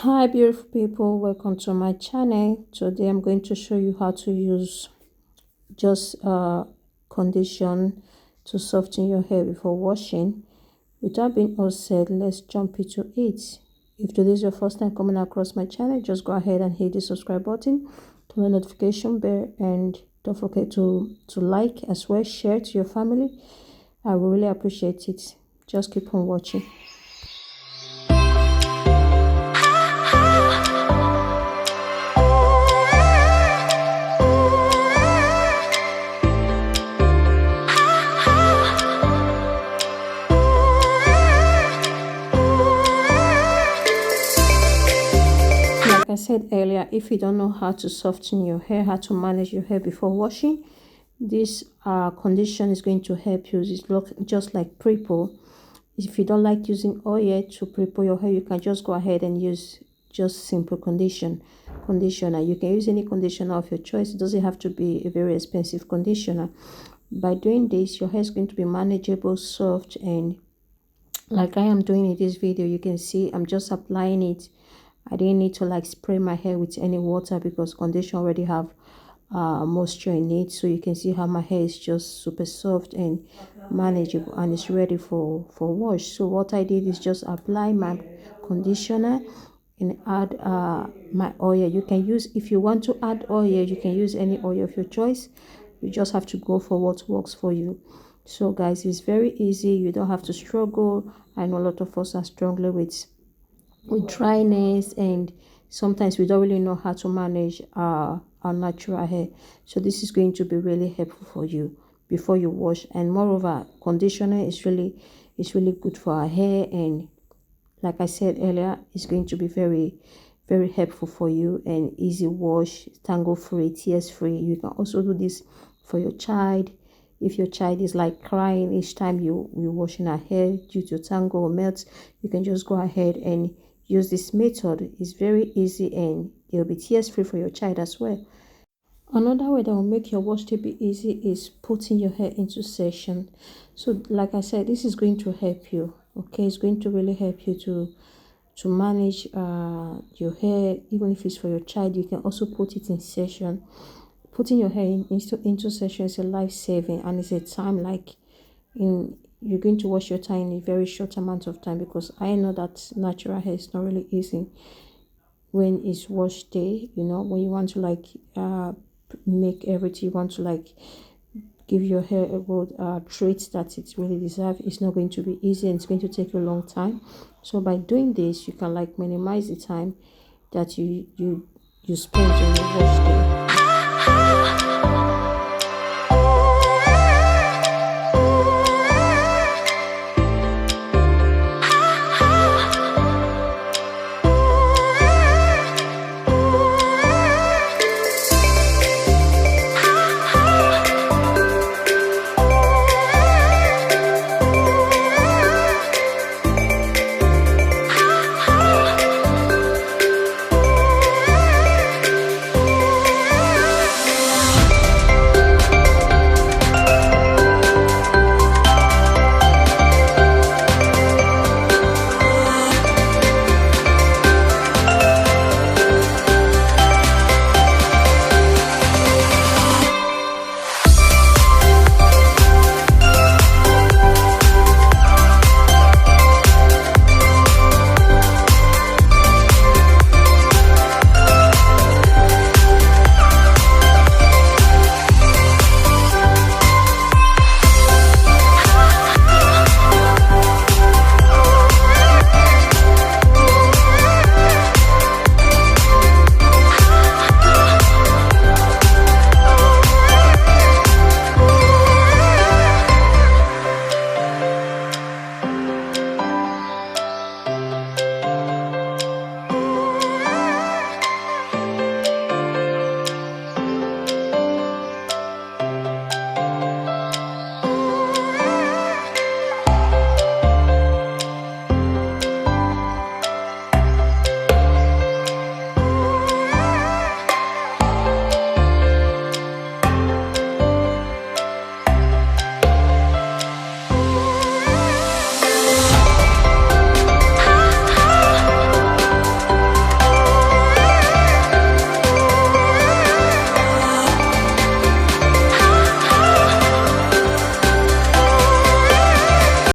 Hi beautiful people, welcome to my channel. Today I'm going to show you how to use just condition to soften your hair before washing. Without being all said, let's jump into it. If today is your first time coming across my channel, just go ahead and hit the subscribe button, turn the notification bell, and don't forget to like as well, share to your family. I will really appreciate it. Just keep on watching. Like I said earlier, if you don't know how to soften your hair, how to manage your hair before washing, this condition is going to help you. It's just like pre-poo. If you don't like using oil to pre-poo your hair, you can just go ahead and use just simple conditioner. You can use any conditioner of your choice. It doesn't have to be a very expensive conditioner. By doing this, your hair is going to be manageable, soft, and like I am doing in this video, you can see I'm just applying it. I didn't need to like spray my hair with any water because conditioner already have moisture in it. So you can see how my hair is just super soft and manageable, and it's ready for wash. So what I did is just apply my conditioner and add my oil. You can use, if you want to add oil, you can use any oil of your choice. You just have to go for what works for you. So guys, it's very easy. You don't have to struggle. I know a lot of us are struggling with dryness, and sometimes we don't really know how to manage our natural hair. So this is going to be really helpful for you before you wash. And moreover, conditioner is really good for our hair, and like I said earlier, it's going to be very helpful for you, and easy wash, tangle free, tears free. You can also do this for your child. If your child is like crying each time you're washing her hair due to tangle or melt, you can just go ahead and use this method. It's very easy, and it will be tears free for your child as well. Another way that will make your wash to be easy is putting your hair into session. So like I said, this is going to help you. Okay, it's going to really help you to manage your hair. Even if it's for your child, you can also put it in session. Putting your hair into session is a life-saving, and it's a time like you're going to wash your hair in a very short amount of time, because I know that natural hair is not really easy when it's wash day. You know, when you want to like make everything, you want to like give your hair a good treat that it really deserves, it's not going to be easy, and it's going to take you a long time. So by doing this, you can like minimize the time that you spend on your wash day.